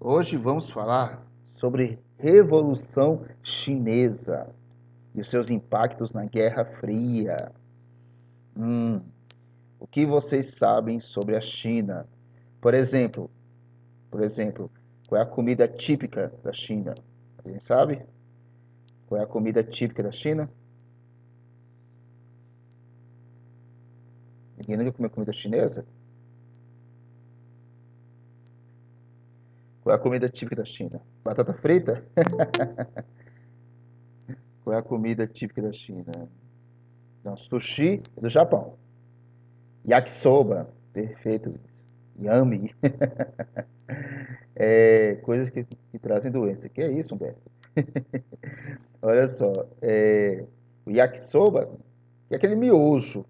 Hoje vamos falar sobre Revolução Chinesa e os seus impactos na Guerra Fria. Hum, o que vocês sabem sobre a China? Por exemplo, qual é a comida típica da China? Alguém sabe? Qual é a comida típica da China? Ninguém nunca comeu comida chinesa? Qual é a comida típica da China? Batata frita? Qual é a comida típica da China? Não, sushi é do Japão. Yakisoba, perfeito. Yummy. Coisas que trazem doença. Que é isso, Humberto? Olha só, o yakisoba, que é aquele miojo,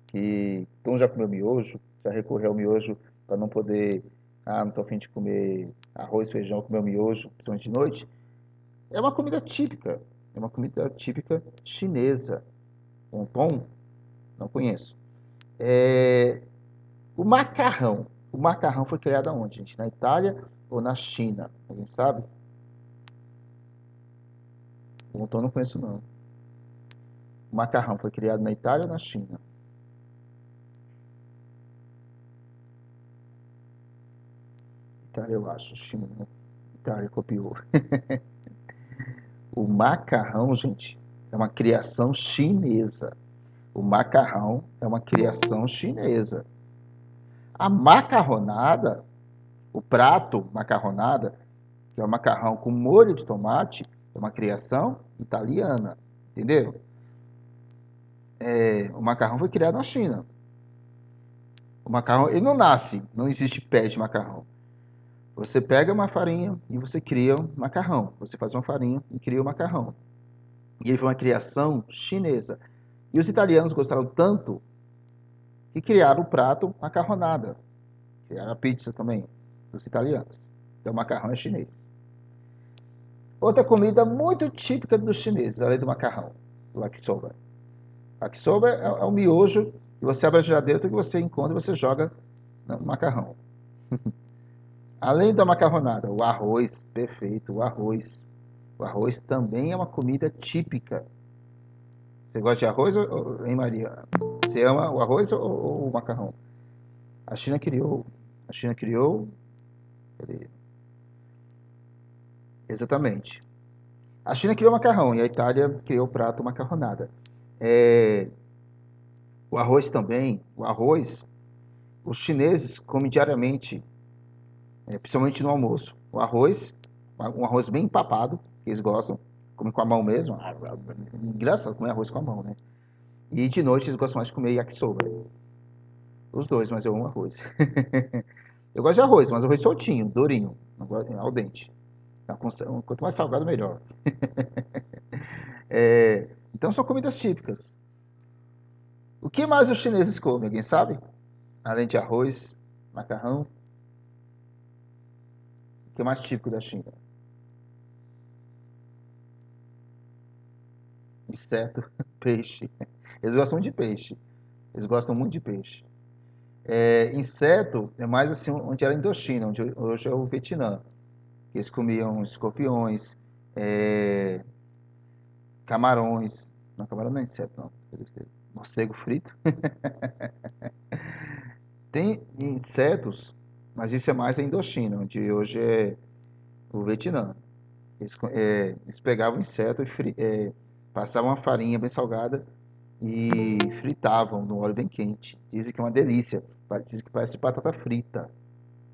que Tom já comeu miojo, já recorreu ao miojo para não poder, não estou a fim de comer arroz, feijão, comer o miojo, principalmente de noite. É uma comida típica chinesa. Um tom, não conheço. É, o macarrão foi criado aonde, gente? Na Itália ou na China? Alguém sabe? O tom não conheço não. O macarrão foi criado na Itália ou na China? Itália, eu acho. China, né? Itália copiou. O macarrão, gente, é uma criação chinesa. O macarrão é uma criação chinesa. A macarronada, o prato macarronada, que é o macarrão com molho de tomate, é uma criação italiana. Entendeu? O macarrão foi criado na China. O macarrão, ele não nasce, não existe pé de macarrão. Você pega uma farinha e você cria um macarrão. Você faz uma farinha e cria um macarrão. E ele foi uma criação chinesa. E os italianos gostaram tanto que criaram o prato macarronada. Criaram a pizza também, dos italianos. Então o macarrão é chinês. Outra comida muito típica dos chineses, além do macarrão, o yakisoba. O yakisoba é um miojo que você abre a geladeira, tudo que você encontra e você joga no macarrão. Além da macarronada, o arroz, perfeito, o arroz. O arroz também é uma comida típica. Você gosta de arroz, hein, Maria? Você ama o arroz ou o macarrão? A China criou. A China criou. Cadê? Exatamente. A China criou o macarrão e a Itália criou o prato macarronada. É, o arroz também. O arroz, os chineses comem diariamente, principalmente no almoço. O arroz, um arroz bem empapado, que eles gostam. Comem com a mão mesmo. Engraçado comer arroz com a mão, né? E de noite eles gostam mais de comer yakisoba. Os dois, mas eu amo arroz. Eu gosto de arroz, mas arroz soltinho, durinho, não gosto ao dente. Tá, quanto mais salgado, melhor. Então são comidas típicas. O que mais os chineses comem? Alguém sabe? Além de arroz, macarrão, o que é mais típico da China? Inseto, peixe. Eles gostam muito de peixe. Eles gostam muito de peixe. Inseto é mais assim onde era a Indochina, onde hoje é o Vietnã. Eles comiam escorpiões, é, camarões. Não, camarão não é inseto, não. Morcego frito. Tem insetos, mas isso é mais a Indochina, onde hoje é o Vietnã. Eles pegavam inseto e passavam uma farinha bem salgada e fritavam no óleo bem quente. Dizem que é uma delícia. Dizem que parece batata frita.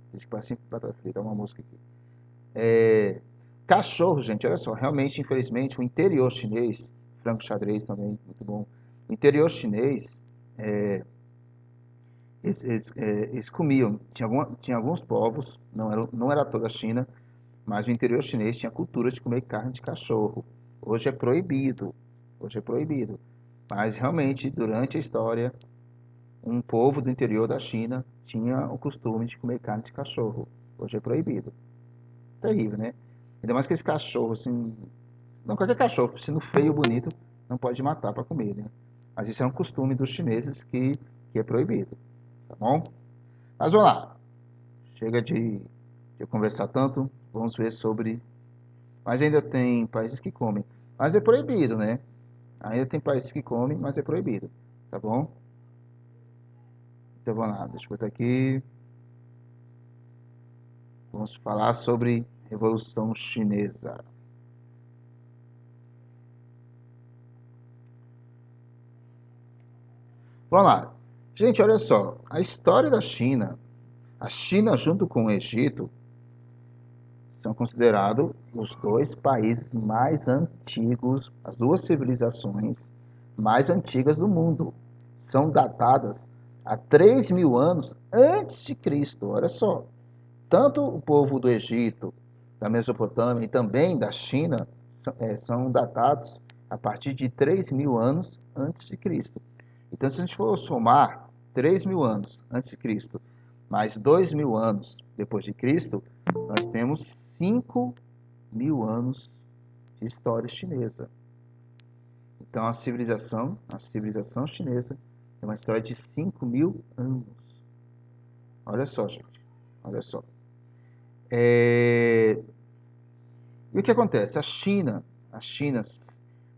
Dizem que parece batata frita. É uma música aqui. Cachorro, gente, olha só. Realmente, infelizmente, o interior chinês, frango xadrez também, muito bom. O interior chinês, eles comiam. Tinha alguns povos, não era toda a China, mas o interior chinês tinha cultura de comer carne de cachorro. Hoje é proibido. Hoje é proibido. Mas realmente, durante a história, um povo do interior da China tinha o costume de comer carne de cachorro. Hoje é proibido. Terrível, né? Ainda mais que esse cachorro, assim. Não, qualquer cachorro, sendo feio ou bonito, não pode matar para comer, né? Mas isso é um costume dos chineses que é proibido. Tá bom? Mas vamos lá. Chega de de eu conversar tanto, vamos ver sobre... Mas ainda tem países que comem. Mas é proibido, né? Ainda tem países que comem, mas é proibido. Tá bom? Então vamos lá, deixa eu botar aqui. Vamos falar sobre Revolução Chinesa. Vamos lá. Gente, olha só. A história da China, a China junto com o Egito, são considerados os dois países mais antigos, as duas civilizações mais antigas do mundo. São datadas a 3.000 anos antes de Cristo. Olha só. Tanto o povo do Egito, da Mesopotâmia e também da China são datados a partir de 3.000 anos antes de Cristo. Então, se a gente for somar 3.000 anos antes de Cristo mais 2.000 anos depois de Cristo, nós temos 5.000 anos de história chinesa. Então, a civilização chinesa tem uma história de 5.000 anos. Olha só, gente. Olha só. E o que acontece? A China,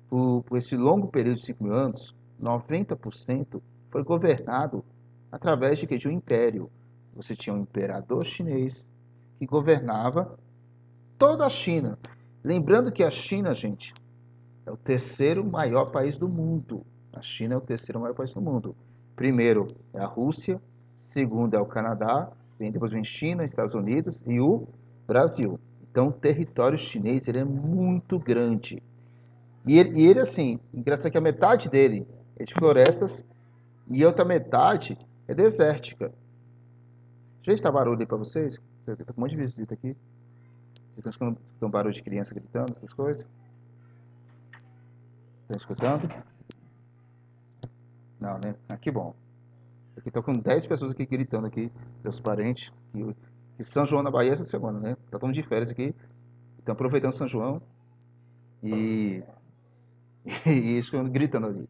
por esse longo período de 5.000 anos, 90% foi governado através de um império. Você tinha um imperador chinês que governava toda a China. Lembrando que a China, gente, é o terceiro maior país do mundo. A China é o terceiro maior país do mundo. Primeiro é a Rússia, segundo é o Canadá, depois vem China, Estados Unidos e o Brasil. Então, o território chinês ele é muito grande. E ele assim, engraçado que a metade dele é de florestas e a outra metade é desértica. Gente, tá barulho aí pra vocês? Tá com um monte de visita aqui. Vocês estão escutando barulho de criança gritando, essas coisas? Estão escutando? Não, né? Ah, que bom. Aqui tô com 10 pessoas aqui gritando aqui, meus parentes, que São João na Bahia essa semana, né? Tá todo mundo de férias aqui, estão aproveitando São João e, e isso gritando ali.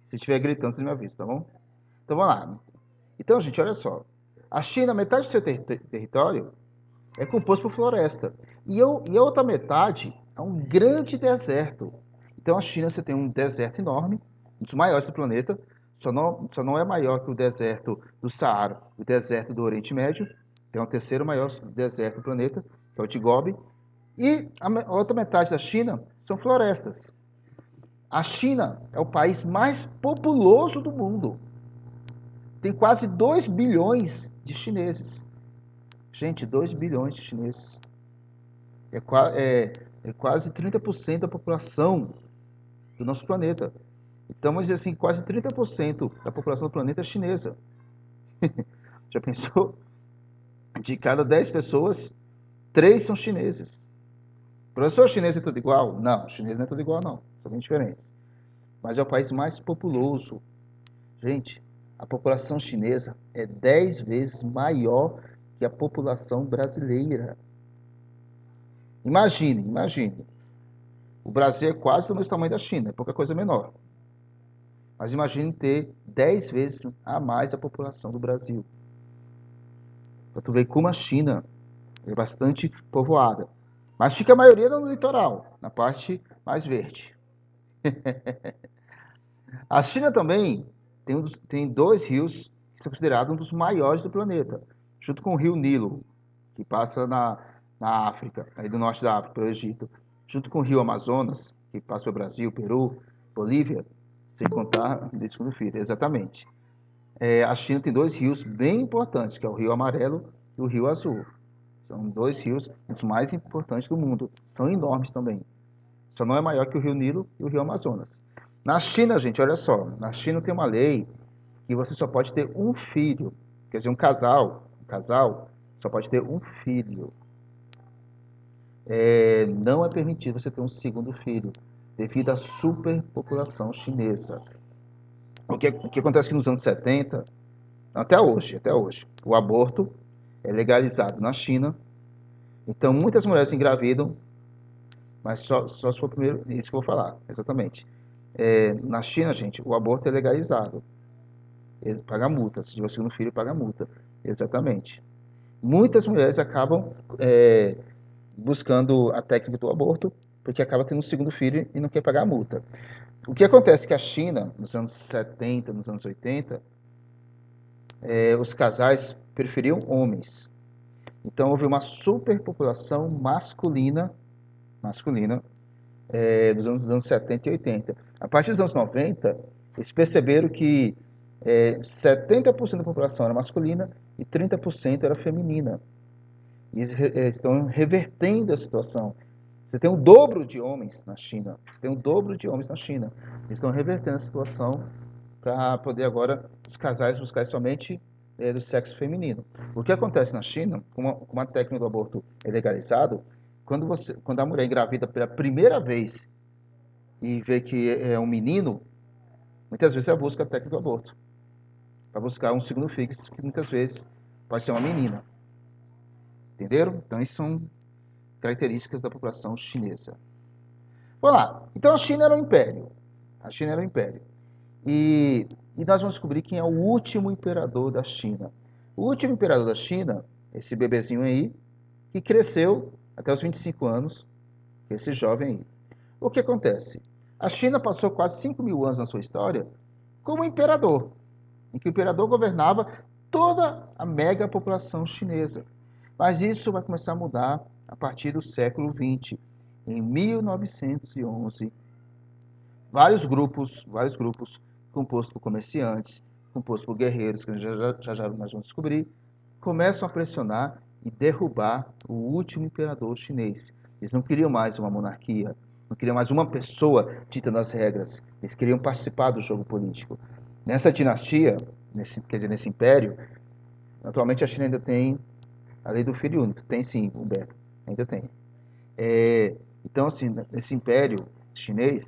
Se estiver gritando, você me avisa, tá bom? Então vamos lá. Então, gente, olha só. A China, metade do seu território é composto por floresta. E a outra metade é um grande deserto. Então, a China, você tem um deserto enorme, um dos maiores do planeta, só não é maior que o deserto do Saara, o deserto do Oriente Médio, que é o terceiro maior deserto do planeta, que é o de Gobi. E a outra metade da China são florestas. A China é o país mais populoso do mundo. Tem quase 2 bilhões de chineses. Gente, 2 bilhões de chineses. É quase 30% da população do nosso planeta. Então, vamos dizer assim, quase 30% da população do planeta é chinesa. Já pensou? De cada 10 pessoas, 3 são chineses. Professor, chinês é tudo igual? Não, chinês não é tudo igual, não. São bem diferentes. Mas é o país mais populoso. Gente, a população chinesa é 10 vezes maior que a população brasileira. Imagine. O Brasil é quase do mesmo tamanho da China, é pouca coisa menor. Mas imagine ter 10 vezes a mais a população do Brasil. Para tu ver como a China é bastante povoada. Mas fica a maioria no litoral, na parte mais verde. A China também tem 2 rios que são considerados um dos maiores do planeta, junto com o rio Nilo, que passa na África, aí do norte da África, pelo Egito, junto com o rio Amazonas, que passa pelo Brasil, Peru, Bolívia, sem contar desse segundo filho, exatamente. A China tem 2 rios bem importantes, que é o Rio Amarelo e o Rio Azul. São 2 rios os mais importantes do mundo. São enormes também. Só não é maior que o Rio Nilo e o Rio Amazonas. Na China, gente, olha só. Na China tem uma lei que você só pode ter um filho. Quer dizer, um casal só pode ter um filho. Não é permitido você ter um segundo filho, devido à superpopulação chinesa. O que acontece que nos anos 70, até hoje, o aborto é legalizado na China. Então, muitas mulheres engravidam, mas só se for primeiro, isso que eu vou falar, exatamente. Na China, gente, o aborto é legalizado. Paga multa. Se tiver segundo filho, paga multa. Exatamente. muitas mulheres acabam buscando a técnica do aborto, porque acaba tendo um segundo filho e não quer pagar a multa. O que acontece é que a China, nos anos 70, nos anos 80, os casais preferiam homens. Então houve uma superpopulação masculina dos anos 70 e 80. A partir dos anos 90, eles perceberam que 70% da população era masculina e 30% era feminina. E eles estão revertendo a situação. Você tem o dobro de homens na China. Eles estão revertendo a situação para poder agora os casais buscar somente do sexo feminino. O que acontece na China, como a técnica do aborto é legalizado, quando a mulher engravida pela primeira vez e vê que é um menino, muitas vezes ela busca a técnica do aborto para buscar um segundo filho, que muitas vezes pode ser uma menina. Entenderam? Então, isso são características da população chinesa. Vamos lá. Então, a China era um império. E nós vamos descobrir quem é o último imperador da China. O último imperador da China, esse bebezinho aí, que cresceu até os 25 anos, esse jovem aí. O que acontece? A China passou quase 5 mil anos na sua história como imperador, em que o imperador governava toda a mega população chinesa. Mas isso vai começar a mudar a partir do século XX. Em 1911, vários grupos compostos por comerciantes, compostos por guerreiros, que já nós vamos descobrir, começam a pressionar e derrubar o último imperador chinês. Eles não queriam mais uma monarquia, não queriam mais uma pessoa ditando as regras. Eles queriam participar do jogo político. Nessa dinastia, nesse império, atualmente a China ainda tem a lei do filho único. Tem sim, Humberto, ainda tem. Então, assim, nesse império chinês,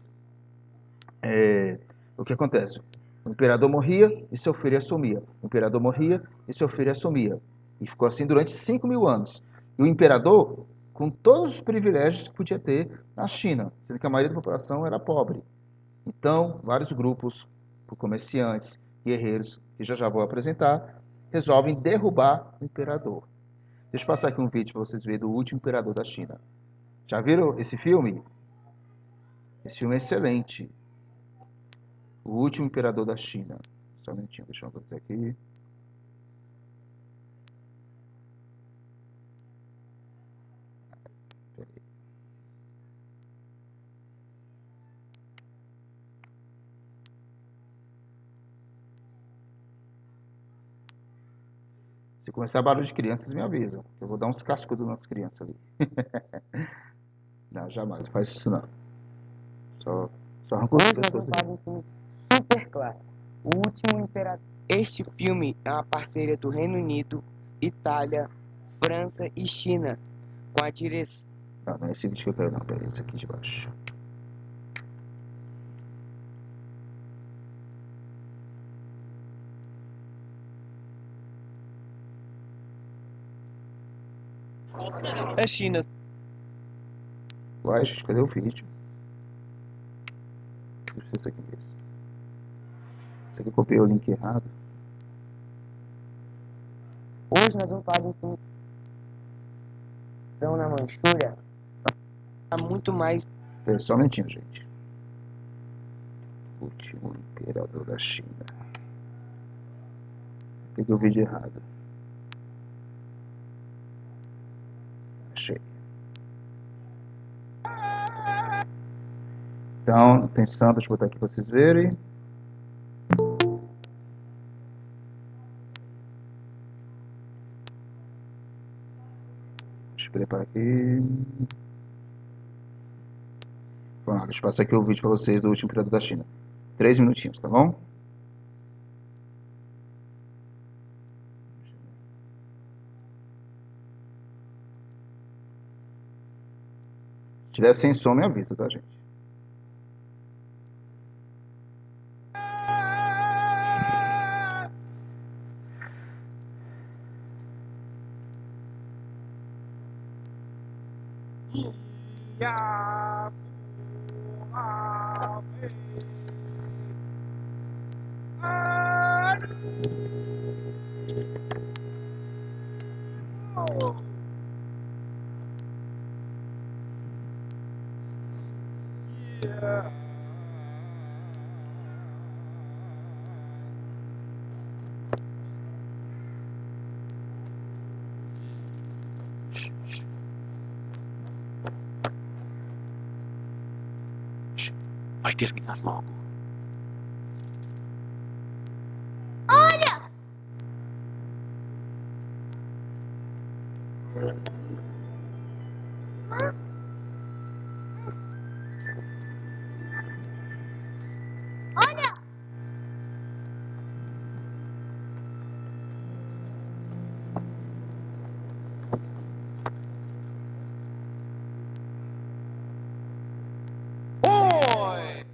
o que acontece? O imperador morria e seu filho assumia. O imperador morria e seu filho assumia. E ficou assim durante 5 mil anos. E o imperador, com todos os privilégios que podia ter na China, sendo que a maioria da população era pobre. Então, vários grupos, por comerciantes, guerreiros, que já vou apresentar, resolvem derrubar o imperador. Deixa eu passar aqui um vídeo para vocês verem do último imperador da China. Já viram esse filme? Esse filme é excelente. O último imperador da China. Só um minutinho, deixa eu botar aqui. Se começar barulho de crianças, me avisam. Eu vou dar uns cascudos nas crianças ali. Não, jamais. Faz isso não. Só arranca Hoje nós vamos falar de um filme super clássico, O Último Imperador. Este filme é uma parceria do Reino Unido, Itália, França e China, com a direção... Não é esse vídeo que eu quero não. Peraí, esse aqui de baixo. A China. Uai, cadê o vídeo? Deixa eu ver se isso aqui mesmo. Isso aqui eu copiei o link errado. Hoje nós vamos falar de um filme na Manchúria. Há muito mais... Peraí, só um minutinho, gente. Último imperador da China. Peguei o vídeo errado. Achei. Então, atenção, deixa eu botar aqui para vocês verem. Deixa eu preparar aqui. Pronto, deixa eu passar aqui o vídeo para vocês do último imperador da China. 3 minutinhos, tá bom? Se tiver sem som, me avisa, tá, gente? Vai terminar logo. Olha! Olha! Oi!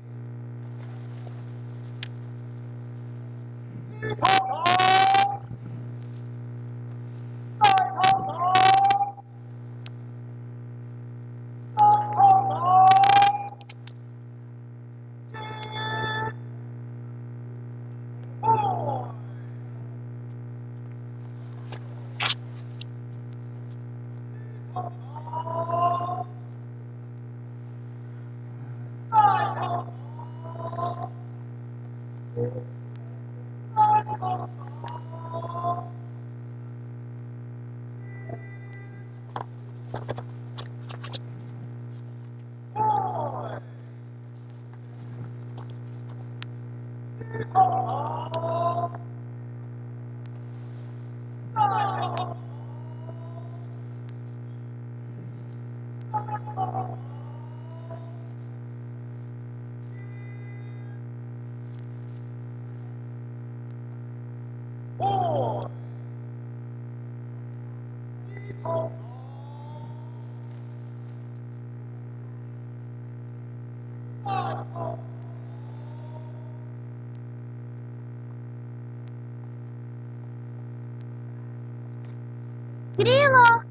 Grilo!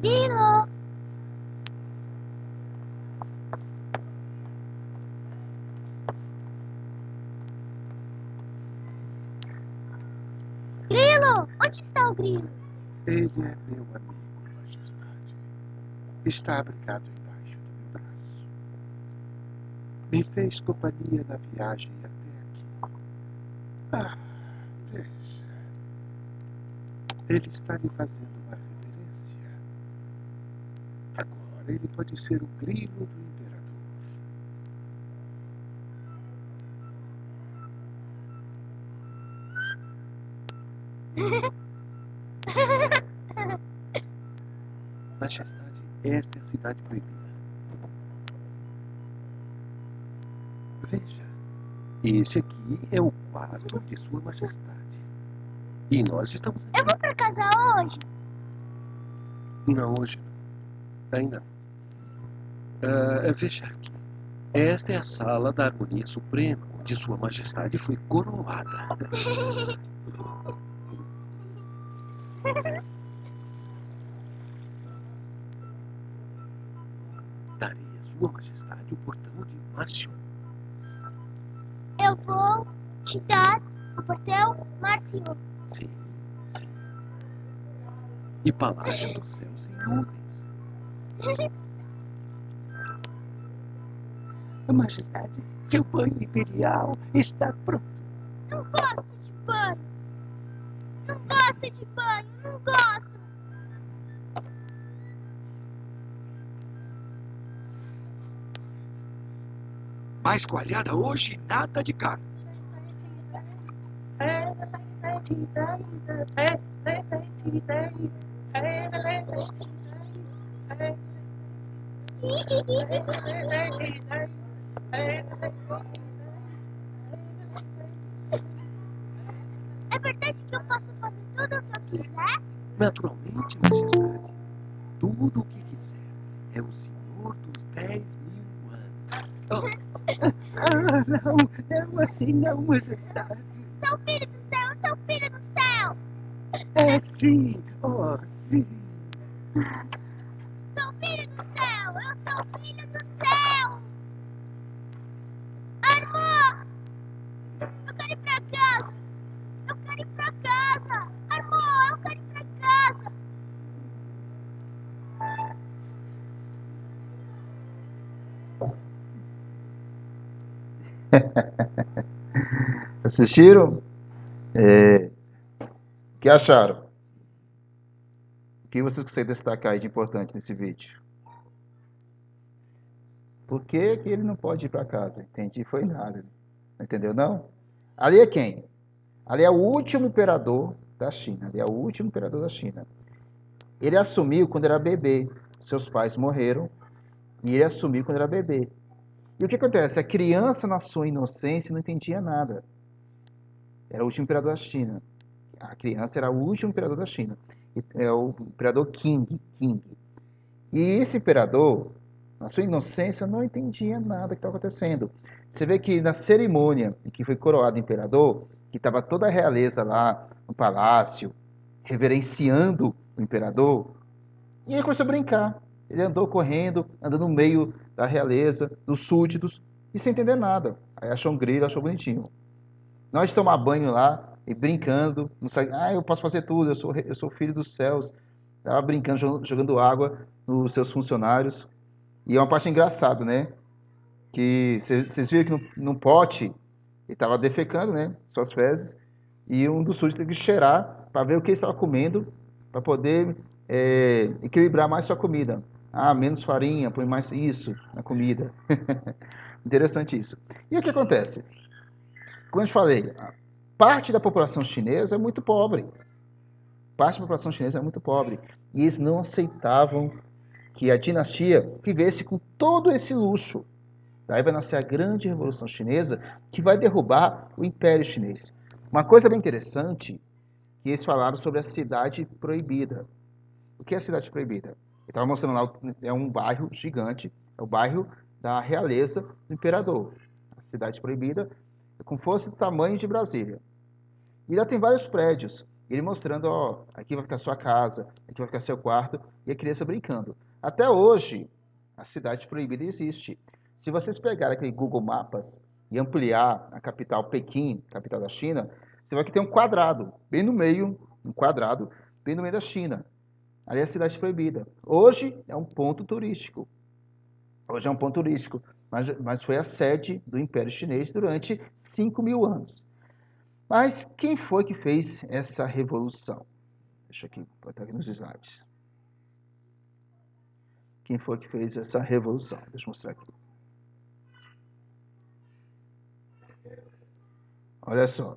Grilo! Grilo! Onde está o grilo? Ele é meu amigo, Majestade. Está abrigado embaixo do meu braço. Me fez companhia na viagem até aqui. Ah, veja. Ele está lhe fazendo uma reverência. Agora ele pode ser o grilo do imperador. Majestade, esta é a cidade proibida. Veja, esse aqui é o quarto de Sua Majestade. E nós estamos aqui. Eu vou pra casa hoje. Não, hoje não. Ainda não. Veja aqui. Esta é a sala da harmonia suprema, onde Sua Majestade foi coroada. Darei a Sua Majestade o portão de Márcio. Eu vou te dar o portão Márcio. Sim, sim. E Palácio do Céu sem nuvens. Majestade, seu banho imperial está pronto. Não gosto de banho. Não gosto de banho. Não gosto. Mais coalhada hoje, nada de carne. É verdade que eu posso fazer tudo o que eu quiser? Naturalmente, Majestade, tudo o que quiser. É o Senhor dos 10.000 anos. Não assim não, Majestade. Sou filho do céu, eu sou filho do céu. É sim, oh sim. Sou filho do céu, eu sou filho do céu. Amor, eu quero ir pra casa. Eu quero ir pra casa. Amor, eu quero ir pra casa. Assistiram? O que acharam? O que vocês conseguem destacar aí de importante nesse vídeo? Por que que ele não pode ir para casa? Entendi, foi nada. Entendeu, não? Ali é quem? Ali é o último imperador da China. Ali é o último imperador da China. Ele assumiu quando era bebê. Seus pais morreram e ele assumiu quando era bebê. E o que acontece? A criança, na sua inocência, não entendia nada. Era o último imperador da China. A criança era o último imperador da China. É o imperador Qing. E esse imperador, na sua inocência, não entendia nada que estava acontecendo. Você vê que na cerimônia em que foi coroado imperador, que estava toda a realeza lá no palácio, reverenciando o imperador, e ele começou a brincar. Ele andou correndo, andando no meio da realeza, dos súditos, e sem entender nada. Aí achou um grilo, achou bonitinho. Nós tomar banho lá e brincando, não sei, eu posso fazer tudo, eu sou filho dos céus. Estava brincando, jogando água nos seus funcionários. E é uma parte engraçada, né? Que vocês viram que num pote ele estava defecando, né? Suas fezes. E um dos súditos teve que cheirar para ver o que ele estava comendo, para poder equilibrar mais sua comida. Menos farinha, põe mais isso na comida. Interessante isso. E o que acontece? Como eu te falei, parte da população chinesa é muito pobre. Parte da população chinesa é muito pobre. E eles não aceitavam que a dinastia vivesse com todo esse luxo. Daí vai nascer a grande Revolução Chinesa, que vai derrubar o Império Chinês. Uma coisa bem interessante, que eles falaram sobre a Cidade Proibida. O que é a Cidade Proibida? Eu estava mostrando lá, é um bairro gigante, é o bairro da realeza do imperador. A Cidade Proibida é como se fosse do tamanho de Brasília. E lá tem vários prédios. Ele mostrando, aqui vai ficar sua casa, aqui vai ficar seu quarto, e a criança brincando. Até hoje, a Cidade Proibida existe. Se vocês pegarem aquele Google Maps e ampliar a capital Pequim, capital da China, você vai que tem um quadrado, bem no meio, um quadrado, bem no meio da China. Ali é a Cidade Proibida. Hoje é um ponto turístico. Hoje é um ponto turístico, mas foi a sede do Império Chinês durante 5.000 anos. Mas quem foi que fez essa revolução? Deixa aqui, botar aqui nos slides. Quem foi que fez essa revolução? Deixa eu mostrar aqui. Olha só.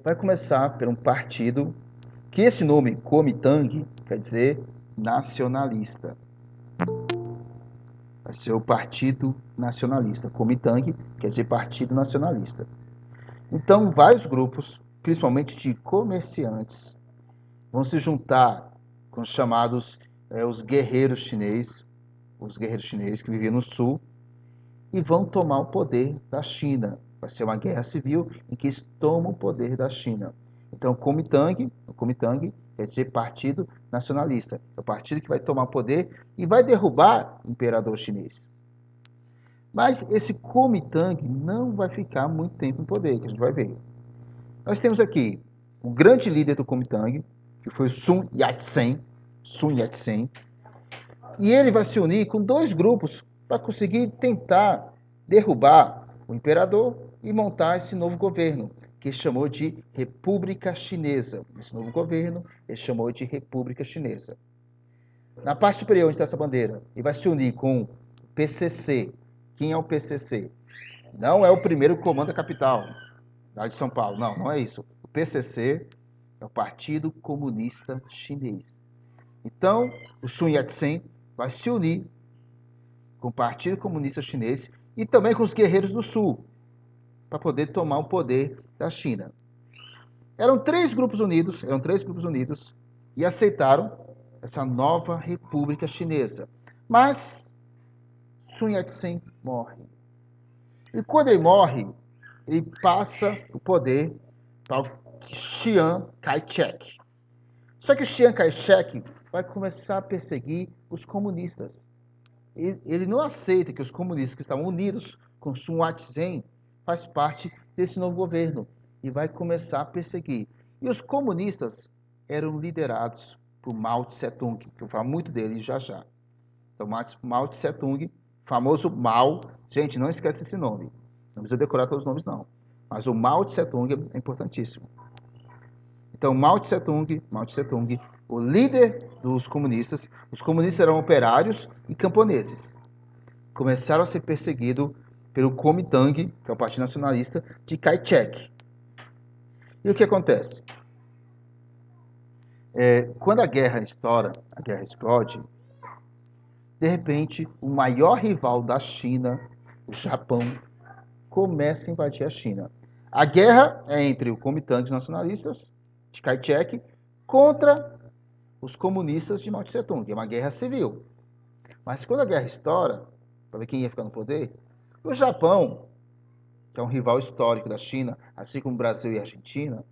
Vai começar por um partido que esse nome, Kuomintang, quer dizer nacionalista. Vai ser o Partido Nacionalista. Kuomintang quer dizer Partido Nacionalista. Então, vários grupos, principalmente de comerciantes, vão se juntar com os chamados os guerreiros chineses que viviam no sul, e vão tomar o poder da China. Vai ser uma guerra civil em que eles tomam o poder da China. Então, o Kuomintang quer dizer Partido Nacionalista. É o partido que vai tomar o poder e vai derrubar o imperador chinês. Mas esse Kuomintang não vai ficar muito tempo em poder, que a gente vai ver. Nós temos aqui o grande líder do Kuomintang, que foi Sun Yat-sen, e ele vai se unir com dois grupos para conseguir tentar derrubar o imperador e montar esse novo governo, que ele chamou de República Chinesa. Esse novo governo ele chamou de República Chinesa. Na parte superior, onde está essa bandeira, ele vai se unir com o PCC. Quem é o PCC? Não é o primeiro comando da capital, lá de São Paulo. Não é isso. O PCC é o Partido Comunista Chinês. Então, o Sun Yat-sen vai se unir com o Partido Comunista Chinês e também com os guerreiros do Sul, para poder tomar o poder da China. Eram três grupos unidos e aceitaram essa nova República Chinesa. Mas Sun Yat-sen morre. E quando ele morre, ele passa o poder para o Chiang Kai-shek. Só que o Chiang Kai-shek vai começar a perseguir os comunistas. Ele não aceita que os comunistas que estavam unidos com Sun Yat-sen faz parte desse novo governo e vai começar a perseguir. E os comunistas eram liderados por Mao Tse-tung, que eu falo muito dele já já. Então, Mao Tse-tung famoso Mao. Gente, não esquece esse nome. Não precisa decorar todos os nomes, não. Mas o Mao Tse Tung é importantíssimo. Então, Mao Tse Tung, o líder dos comunistas. Os comunistas eram operários e camponeses. Começaram a ser perseguidos pelo Kuomintang, que é o Partido Nacionalista, de Kai-shek. E o que acontece? Quando a guerra estoura, a guerra explode, de repente, o maior rival da China, o Japão, começa a invadir a China. A guerra é entre o Kuomintang nacionalistas, de Kai-shek, contra os comunistas de Mao Tse-tung. É uma guerra civil. Mas quando a guerra estoura, para ver quem ia ficar no poder, o Japão, que é um rival histórico da China, assim como o Brasil e a Argentina,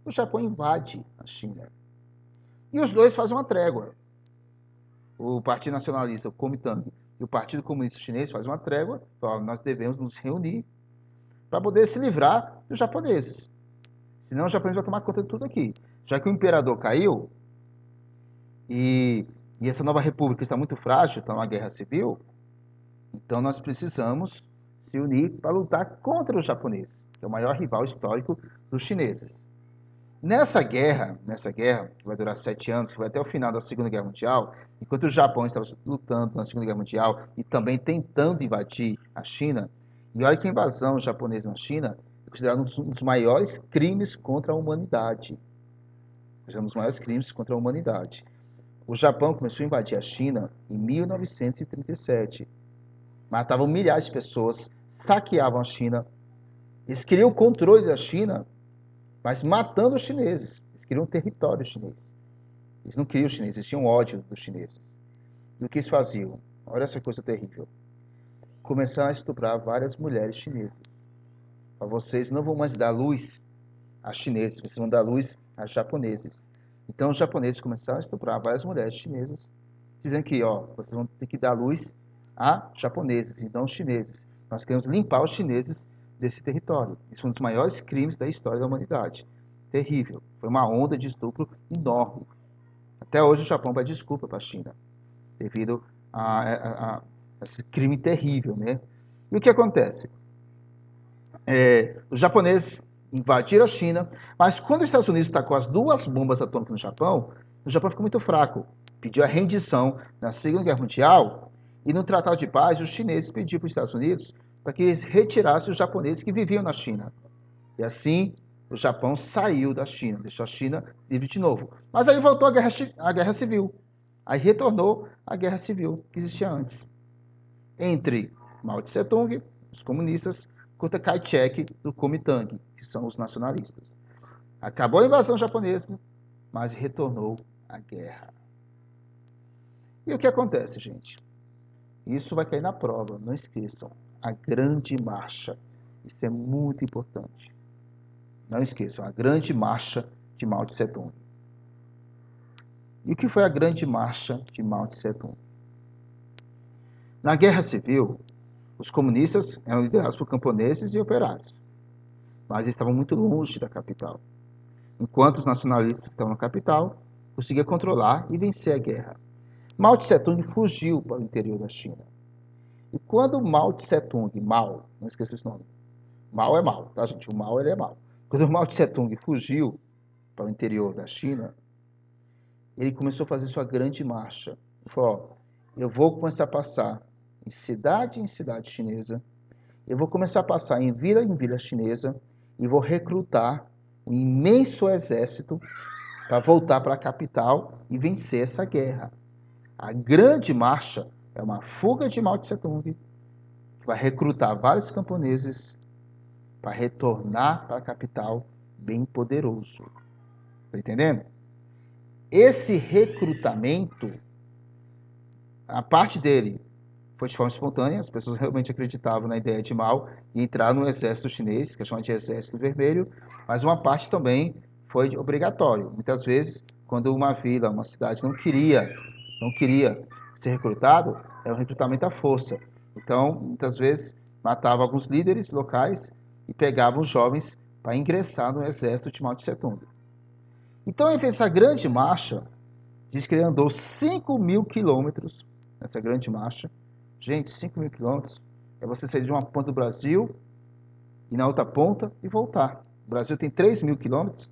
o Japão invade a China. E os dois fazem uma trégua. O Partido Nacionalista, o Kuomintang, e o Partido Comunista Chinês fazem uma trégua. Então, nós devemos nos reunir para poder se livrar dos japoneses. Senão os japoneses vão tomar conta de tudo aqui. Já que o imperador caiu e essa nova república está muito frágil, está numa guerra civil, então nós precisamos se unir para lutar contra os japoneses, que é o maior rival histórico dos chineses. Nessa guerra, que vai durar 7 anos, que vai até o final da Segunda Guerra Mundial, enquanto o Japão estava lutando na Segunda Guerra Mundial e também tentando invadir a China, e olha que a invasão japonesa na China é considerada um dos maiores crimes contra a humanidade. Um dos maiores crimes contra a humanidade. O Japão começou a invadir a China em 1937. Matavam milhares de pessoas, saqueavam a China. Eles queriam o controle da China, mas matando os chineses. Eles queriam o território chinês. Eles não queriam os chineses, eles tinham ódio dos chineses. E o que eles faziam? Olha essa coisa terrível. Começaram a estuprar várias mulheres chinesas. Para vocês não vão mais dar luz a chineses, vocês vão dar luz a japoneses. Então os japoneses começaram a estuprar várias mulheres chinesas, dizendo que, vocês vão ter que dar luz a japoneses, então os chineses. Nós queremos limpar os chineses desse território. Isso foi um dos maiores crimes da história da humanidade. Terrível. Foi uma onda de estupro enorme. Até hoje o Japão pede desculpa para a China, devido a esse crime terrível, né? E o que acontece? Os japoneses invadiram a China, mas quando os Estados Unidos tacou as 2 bombas atômicas no Japão ficou muito fraco. Pediu a rendição na Segunda Guerra Mundial e no Tratado de Paz os chineses pediram para os Estados Unidos para que eles retirassem os japoneses que viviam na China. E assim o Japão saiu da China, deixou a China livre de novo. Mas aí voltou a guerra civil. Aí retornou a guerra civil que existia antes. Entre Mao Tse Tung, os comunistas, contra Kai-shek do Kuomintang, que são os nacionalistas. Acabou a invasão japonesa, mas retornou a guerra. E o que acontece, gente? Isso vai cair na prova, não esqueçam. A Grande Marcha. Isso é muito importante. Não esqueçam, a Grande Marcha de Mao Tse Tung. E o que foi a Grande Marcha de Mao Tse Tung? Na Guerra Civil, os comunistas eram liderados por camponeses e operários, mas eles estavam muito longe da capital, enquanto os nacionalistas que estavam na capital conseguiam controlar e vencer a guerra. Mao Tse Tung fugiu para o interior da China. E quando Mao Tse Tung, Mao, não esqueça esse nome, Mao é Mao, tá gente? O Mao ele é Mao. Quando Mao Tse Tung fugiu para o interior da China, ele começou a fazer sua grande marcha. Ele falou, eu vou começar a passar em cidade chinesa, eu vou começar a passar em vila chinesa e vou recrutar um imenso exército para voltar para a capital e vencer essa guerra. A Grande Marcha é uma fuga de Mao Tse Tung, que vai recrutar vários camponeses para retornar para a capital bem poderoso. Está entendendo? Esse recrutamento, a parte dele foi de forma espontânea, as pessoas realmente acreditavam na ideia de Mao e entraram no exército chinês, que é chamado de Exército Vermelho, mas uma parte também foi obrigatório. Muitas vezes, quando uma vila, uma cidade não queria ser recrutado, era um recrutamento à força. Então, muitas vezes, matava alguns líderes locais e pegavam os jovens para ingressar no exército de Mao Tse Tung. Então, ele fez essa grande marcha, diz que ele andou 5.000 quilômetros nessa grande marcha, Gente, 5.000 quilômetros é você sair de uma ponta do Brasil e na outra ponta e voltar. O Brasil tem 3.000 quilômetros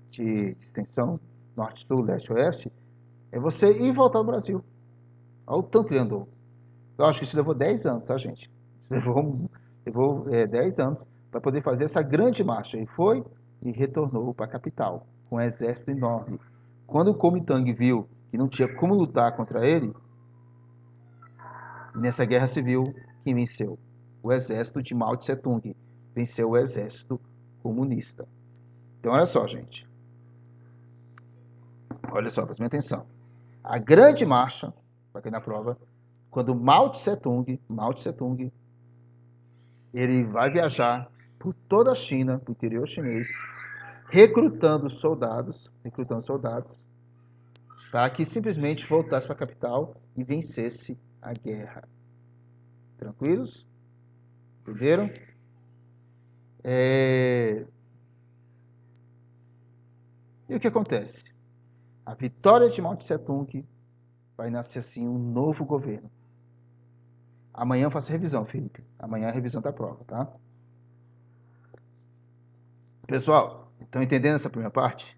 de extensão, norte, sul, leste, oeste. É você ir e voltar ao Brasil. Olha o tanto que ele andou. Eu acho que isso levou 10 anos, tá, gente? Isso levou 10 anos para poder fazer essa grande marcha. E foi e retornou para a capital, com um exército enorme. Quando o Kuomintang viu que não tinha como lutar contra ele, nessa guerra civil, quem venceu? O exército de Mao Tse Tung. Venceu o exército comunista. Então, olha só, gente. Olha só, presta atenção. A grande marcha, para quem na prova, quando Mao Tse Tung, ele vai viajar por toda a China, por interior chinês, recrutando soldados, para que simplesmente voltasse para a capital e vencesse a guerra. Tranquilos? Entenderam? E o que acontece? A vitória de Mao Tse Tung vai nascer assim um novo governo. Amanhã eu faço revisão, Felipe. Amanhã é a revisão da prova, tá? Pessoal, estão entendendo essa primeira parte?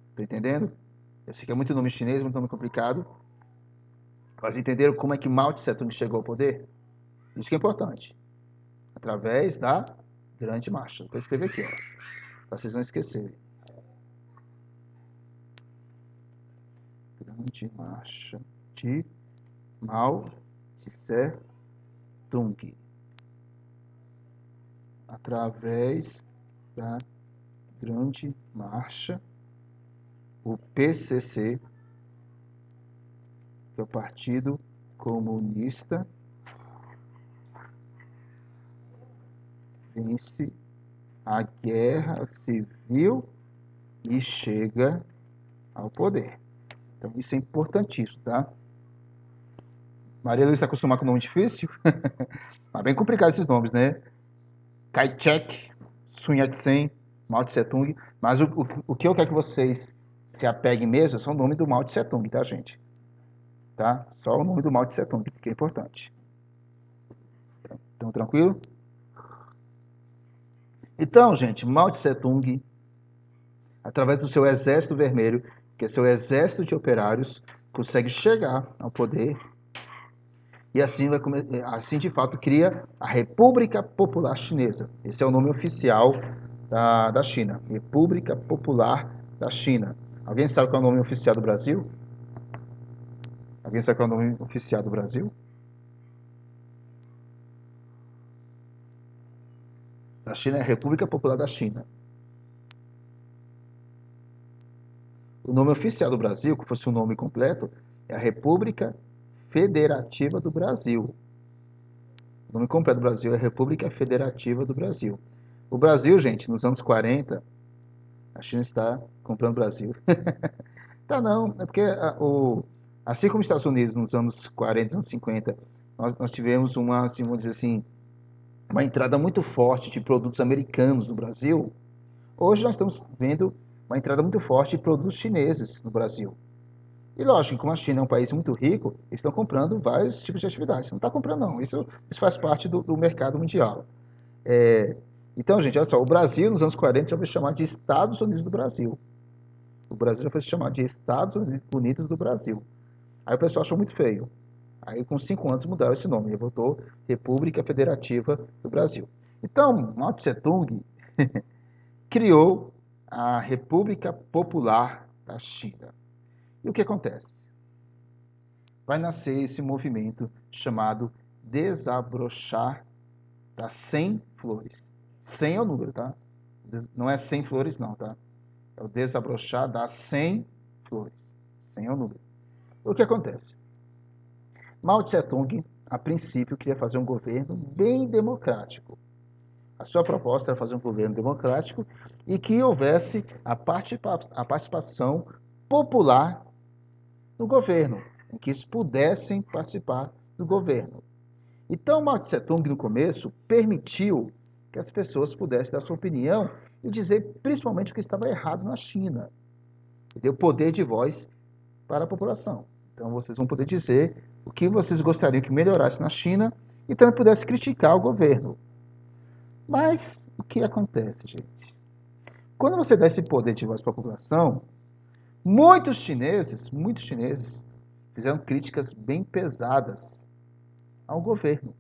Estão entendendo? Eu sei que é muito nome chinês, muito nome complicado. Mas entenderam como é que Mao Tse Tung chegou ao poder? Isso que é importante. Através da grande marcha. Vou escrever aqui, ó. Para vocês não esquecerem. Grande marcha de Mao Tse Tung. Através da grande marcha, o PCC, que é o Partido Comunista, vence a guerra civil e chega ao poder. Então, isso é importantíssimo, tá? Maria Luísa está acostumada com nome difícil? Mas bem complicado esses nomes, né? Kai-shek, Sun Yat-sen, Mao Tse-tung. Mas o que eu quero que vocês se apeguem mesmo são o nome do Mao Tse-tung, tá, gente? Tá? Só o nome do Mao Tse-tung, que é importante. Então, tranquilo? Então, gente, Mao Tse-tung, através do seu exército vermelho, que é seu exército de operários, consegue chegar ao poder e assim, assim de fato cria a República Popular Chinesa. Esse é o nome oficial da China. República Popular da China. Alguém sabe qual é o nome oficial do Brasil? Alguém sabe qual é o nome oficial do Brasil? Da China é República Popular da China. O nome oficial do Brasil, que fosse o nome completo, é a República Federativa do Brasil. O nome completo do Brasil é República Federativa do Brasil. O Brasil, gente, nos anos 40, a China está comprando o Brasil. Tá não, é porque assim como os Estados Unidos nos anos 40, anos 50, nós tivemos uma, assim, vamos dizer assim, uma entrada muito forte de produtos americanos no Brasil. Hoje nós estamos vendo uma entrada muito forte de produtos chineses no Brasil. E lógico, como a China é um país muito rico, eles estão comprando vários tipos de atividades. Não está comprando, não. Isso faz parte do mercado mundial. Então, gente, olha só. O Brasil, nos anos 40, já foi chamado de Estados Unidos do Brasil. O Brasil já foi chamado de Estados Unidos do Brasil. Aí o pessoal achou muito feio. Aí, com 5 anos, mudaram esse nome. E voltou República Federativa do Brasil. Então, Mao Tse-tung criou a República Popular da China. E o que acontece? Vai nascer esse movimento chamado Desabrochar das 100 flores. 100 é o número, tá? Não é 100 flores, não, tá? É o Desabrochar das 100 flores. 100 é o número. O que acontece? Mao Tse-tung, a princípio, queria fazer um governo bem democrático. A sua proposta era fazer um governo democrático e que houvesse a participação popular no governo, em que eles pudessem participar do governo. Então, Mao Tse-tung, no começo, permitiu que as pessoas pudessem dar sua opinião e dizer principalmente o que estava errado na China. E deu poder de voz para a população. Então vocês vão poder dizer o que vocês gostariam que melhorasse na China e também pudesse criticar o governo. Mas o que acontece, gente? Quando você dá esse poder de voz para a população, muitos chineses fizeram críticas bem pesadas ao governo.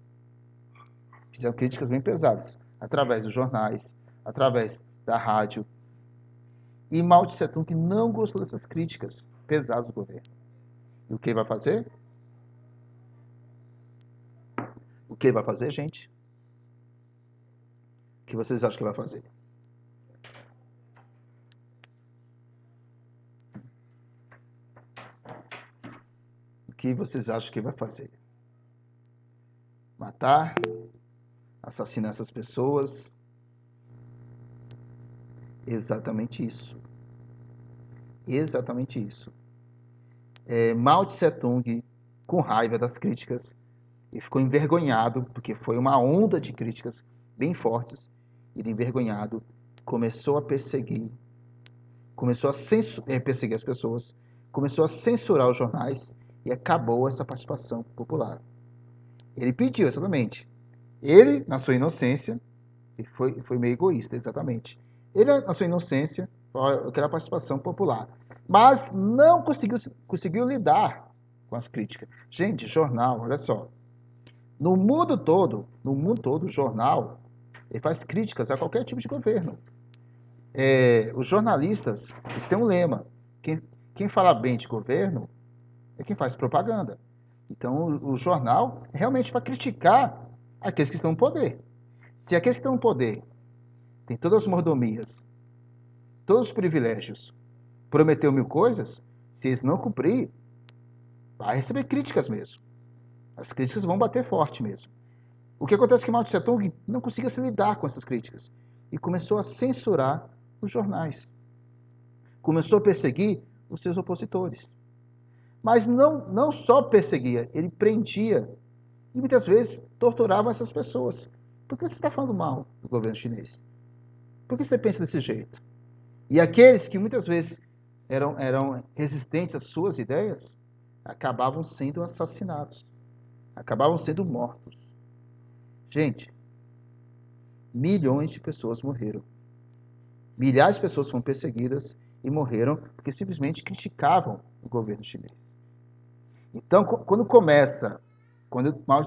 Fizeram críticas bem pesadas, através dos jornais, através da rádio. E Mao Tse Tung não gostou dessas críticas pesadas do governo. E o que vai fazer? O que vai fazer, gente? O que vocês acham que vai fazer? O que vocês acham que vai fazer? Matar? Assassinar essas pessoas? Exatamente isso. Exatamente isso. Mao Tse Tung, com raiva das críticas, ele ficou envergonhado, porque foi uma onda de críticas bem fortes. Ele, envergonhado, começou a perseguir as pessoas, começou a censurar os jornais e acabou essa participação popular. Ele pediu, exatamente. Ele, na sua inocência, ele foi meio egoísta, exatamente. Ele, na sua inocência, aquela participação popular. Mas não conseguiu lidar com as críticas. Gente, jornal, olha só. No mundo todo, o jornal ele faz críticas a qualquer tipo de governo. Os jornalistas, eles têm um lema. Quem fala bem de governo é quem faz propaganda. Então, o jornal é realmente para criticar aqueles que estão no poder. Se aqueles que estão no poder têm todas as mordomias, todos os privilégios, prometeu 1000 coisas, se eles não cumprir, vai receber críticas mesmo. As críticas vão bater forte mesmo. O que acontece é que Mao Tse Tung não conseguia se lidar com essas críticas e começou a censurar os jornais. Começou a perseguir os seus opositores. Mas não só perseguia, ele prendia e muitas vezes torturava essas pessoas. Por que você está falando mal do governo chinês? Por que você pensa desse jeito? E aqueles que muitas vezes eram resistentes às suas ideias acabavam sendo assassinados, acabavam sendo mortos. Gente, milhões de pessoas morreram. Milhares de pessoas foram perseguidas e morreram porque simplesmente criticavam o governo chinês. Então, quando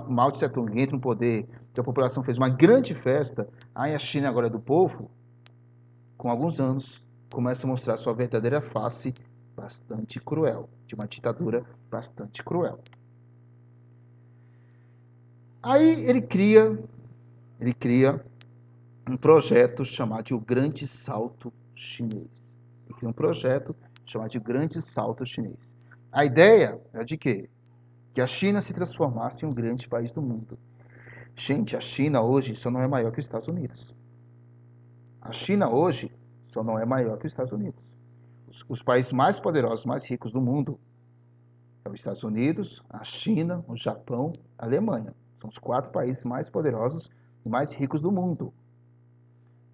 Mao Tse Tung entra no poder, que a população fez uma grande festa, aí a China agora é do povo, com alguns anos, começa a mostrar sua verdadeira face bastante cruel, de uma ditadura bastante cruel. Aí ele cria um projeto chamado de O Grande Salto Chinês. Ele cria um projeto chamado de O Grande Salto Chinês. A ideia é de quê? Que a China se transformasse em um grande país do mundo. Gente, a China hoje só não é maior que os Estados Unidos. A China hoje só não é maior que os Estados Unidos. Os países mais poderosos, mais ricos do mundo são os Estados Unidos, a China, o Japão, a Alemanha. São os 4 países mais poderosos e mais ricos do mundo.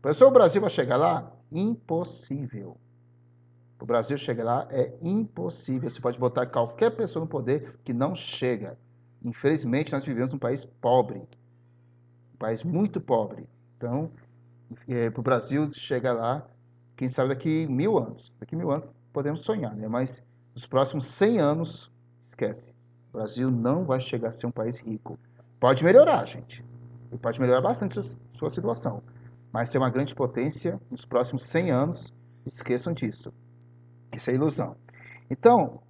Pensou o Brasil vai chegar lá? Impossível. O Brasil chegar lá é impossível. Você pode botar qualquer pessoa no poder que não chega. Infelizmente, nós vivemos num país pobre. Um país muito pobre. Então, para o Brasil chegar lá, quem sabe daqui 1000 anos. Daqui 1000 anos podemos sonhar, né? Mas nos próximos 100 anos, esquece. O Brasil não vai chegar a ser um país rico. Pode melhorar, gente. E pode melhorar bastante a sua situação. Mas ser uma grande potência nos próximos 100 anos, esqueçam disso. Isso é ilusão. Então,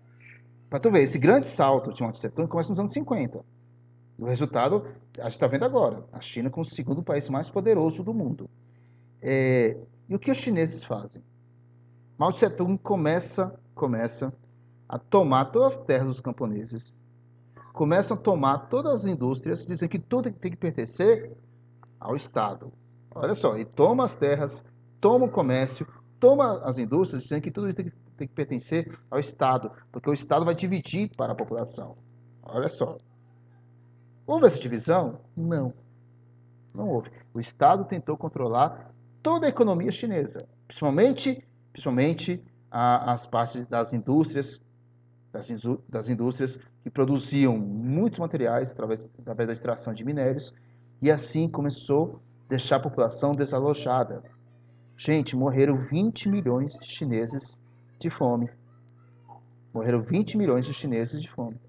para tu ver, esse grande salto de Mao Tse Tung começa nos anos 50. O resultado, a gente está vendo agora. A China como o segundo país mais poderoso do mundo. E o que os chineses fazem? Mao Tse Tung começa a tomar todas as terras dos camponeses, começam a tomar todas as indústrias, dizem que tudo tem que pertencer ao Estado. Olha só, ele toma as terras, toma o comércio, toma as indústrias, dizendo que tudo tem que pertencer ao Estado, porque o Estado vai dividir para a população. Olha só. Houve essa divisão? Não. Não houve. O Estado tentou controlar toda a economia chinesa, principalmente as partes das indústrias, das indústrias que produziam muitos materiais através da extração de minérios, e assim começou a deixar a população desalojada. Gente, morreram 20 milhões de chineses de fome. Morreram 20 milhões de chineses de fome.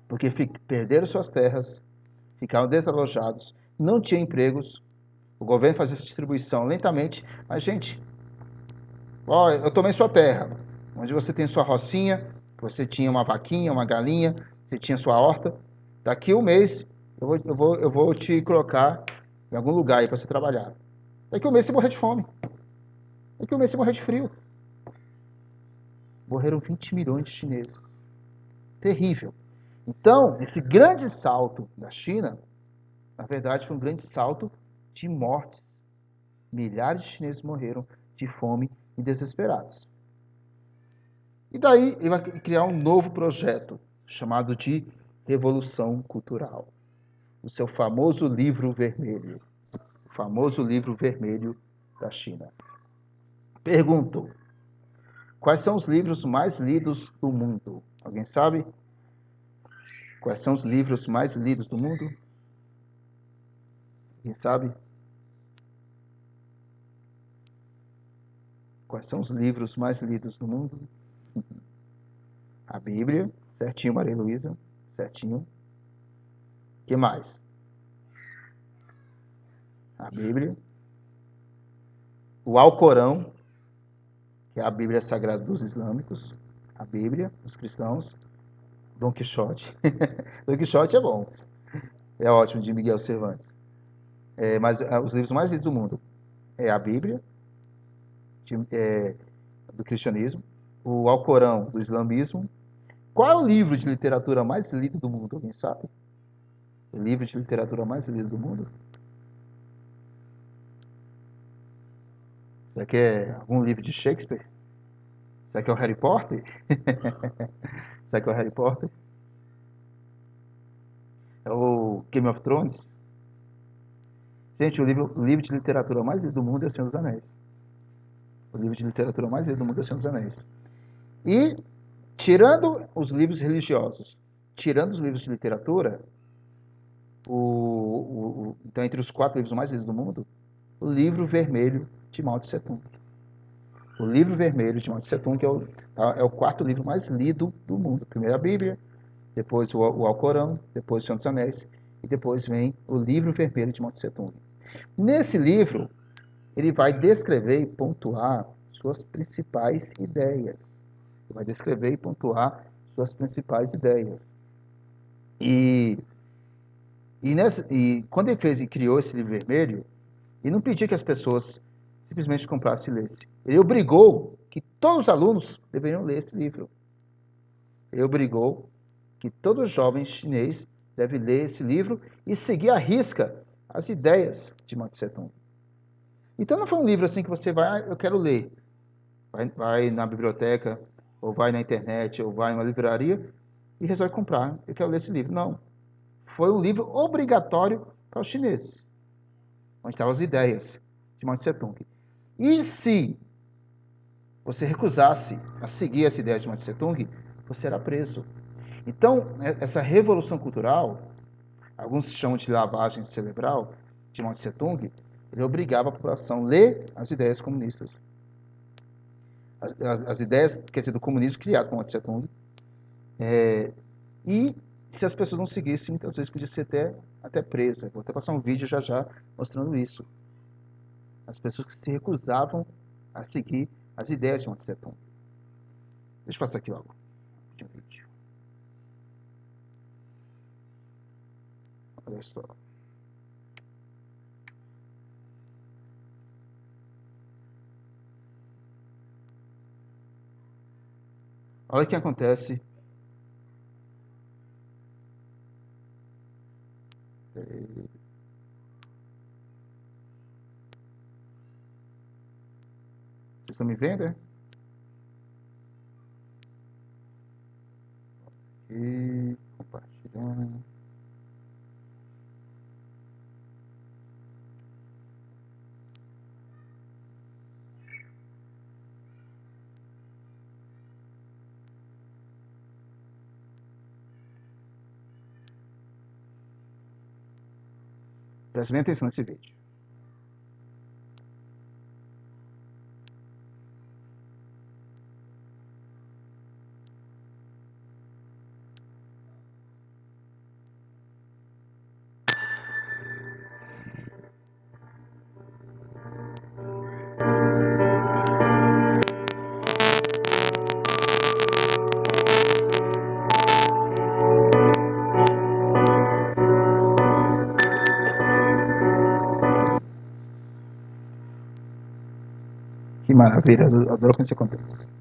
Porque perderam suas terras, ficaram desalojados, não tinham empregos, o governo fazia essa distribuição lentamente, mas, gente, ó, eu tomei sua terra, onde você tem sua rocinha, você tinha uma vaquinha, uma galinha, você tinha sua horta, daqui um mês eu vou te colocar em algum lugar aí para você trabalhar. Daqui um mês você morrer de fome. Daqui um mês você morrer de frio. Morreram 20 milhões de chineses. Terrível. Então, esse grande salto da China, na verdade, foi um grande salto de mortes. Milhares de chineses morreram de fome e desesperados. E daí ele vai criar um novo projeto, chamado de Revolução Cultural. O seu famoso livro vermelho. O famoso livro vermelho da China. Pergunto, quais são os livros mais lidos do mundo? Alguém sabe? Quais são os livros mais lidos do mundo? Alguém sabe? Quais são os livros mais lidos do mundo? A Bíblia, certinho, Maria Luísa, certinho. O que mais? A Bíblia. O Alcorão, que é a Bíblia Sagrada dos Islâmicos. A Bíblia, dos cristãos. Dom Quixote. Dom Quixote é bom. É ótimo, de Miguel Cervantes. Mas os livros mais lidos do mundo é a Bíblia, do cristianismo, o Alcorão, do islamismo. Qual é o livro de literatura mais lido do mundo? Alguém sabe? O livro de literatura mais lido do mundo? Será que é algum livro de Shakespeare? Será que é o Harry Potter? Será que é o Harry Potter? É o Game of Thrones? Gente, o livro de literatura mais lido do mundo é O Senhor dos Anéis. O livro de literatura mais lido do mundo é O Senhor dos Anéis. E, tirando os livros religiosos, tirando os livros de literatura, então, entre os 4 livros mais lidos do mundo, o livro vermelho de Mao Tse Tung. O livro vermelho de Mao Tse Tung é o 4º livro mais lido do mundo. Primeiro a Bíblia, depois o Alcorão, depois o Senhor dos Anéis, e depois vem o livro vermelho de Mao Tse Tung. Nesse livro, ele vai descrever e pontuar suas principais ideias. Ele vai descrever e pontuar suas principais ideias. E quando ele fez e criou esse livro vermelho, ele não pediu que as pessoas simplesmente comprassem e lessem. Ele obrigou que todos os alunos deveriam ler esse livro. Ele obrigou que todo jovem chinês deve ler esse livro e seguir à risca as ideias de Mao Tse Tung. Então não foi um livro assim que você vai, eu quero ler. Vai na biblioteca, ou vai na internet, ou vai numa livraria e resolve comprar. Eu quero ler esse livro. Não. Foi um livro obrigatório para os chineses, onde estavam as ideias de Mao Tse Tung. E se você recusasse a seguir essa ideia de Mao Tse Tung, você era preso. Então, essa revolução cultural, alguns chamam de lavagem cerebral, de Mao Tse Tung, ele obrigava a população a ler as ideias comunistas. As ideias, quer dizer, do comunismo criado por Mao Tse Tung. E se as pessoas não seguissem, muitas vezes podia ser até presa. Vou até passar um vídeo já mostrando isso. As pessoas que se recusavam a seguir as ideias de Mao Tse Tung. Deixa eu passar aqui logo. Um vídeo. Olha só. Olha o que acontece. Vocês estão me vendo, é? E compartilhando. Preste bem atenção nesse vídeo. Que maravilha, eu adoro quando isso acontece.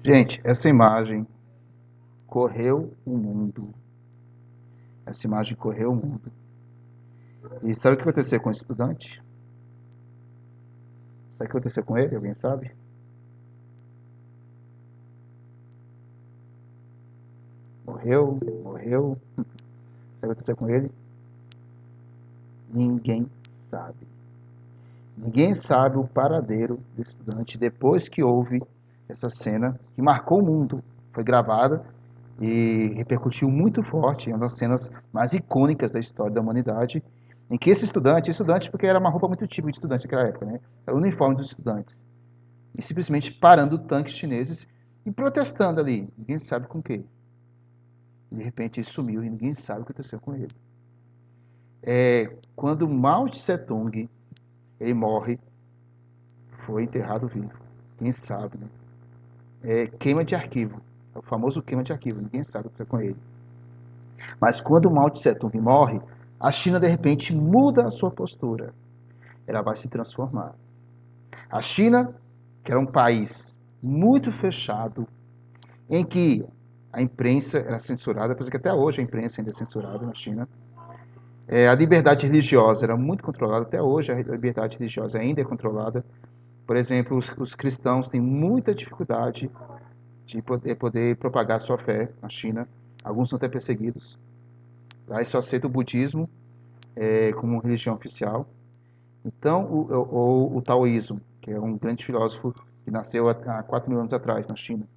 Gente, essa imagem correu o mundo. Essa imagem correu o mundo. E sabe o que aconteceu com esse estudante? Sabe o que aconteceu com ele? Alguém sabe? Morreu. Sabe o que aconteceu com ele? Ninguém sabe. Ninguém sabe o paradeiro do estudante depois que houve essa cena que marcou o mundo. Foi gravada e repercutiu muito forte, é uma das cenas mais icônicas da história da humanidade, em que esse estudante porque era uma roupa muito típica de estudante naquela época, né? Era o uniforme dos estudantes. E simplesmente parando tanques chineses e protestando ali. Ninguém sabe com o quê. De repente ele sumiu e ninguém sabe o que aconteceu com ele. Quando Mao Tse Tung ele morre, foi enterrado vivo. Quem sabe, né? Queima de arquivo. É o famoso queima de arquivo. Ninguém sabe o que aconteceu com ele. Mas quando Mao Tse Tung morre, a China de repente muda a sua postura. Ela vai se transformar. A China, que era um país muito fechado, em que a imprensa era censurada, apesar que até hoje a imprensa ainda é censurada na China. A liberdade religiosa era muito controlada, até hoje a liberdade religiosa ainda é controlada. Por exemplo, os cristãos têm muita dificuldade de poder propagar sua fé na China. Alguns são até perseguidos. Lá só aceita o budismo como religião oficial. Então, o taoísmo, que é um grande filósofo que nasceu há 4.000 anos atrás na China.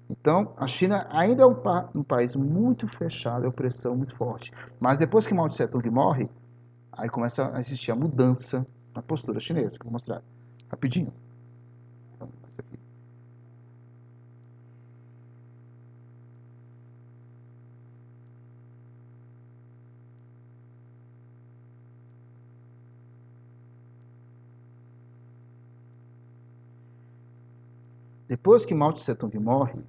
Então, a China ainda é um país muito fechado, é opressão muito forte. Mas depois que Mao Tse Tung morre, aí começa a existir a mudança na postura chinesa, que eu vou mostrar rapidinho. Então, essa aqui. Depois que Mao Tse-tung morre,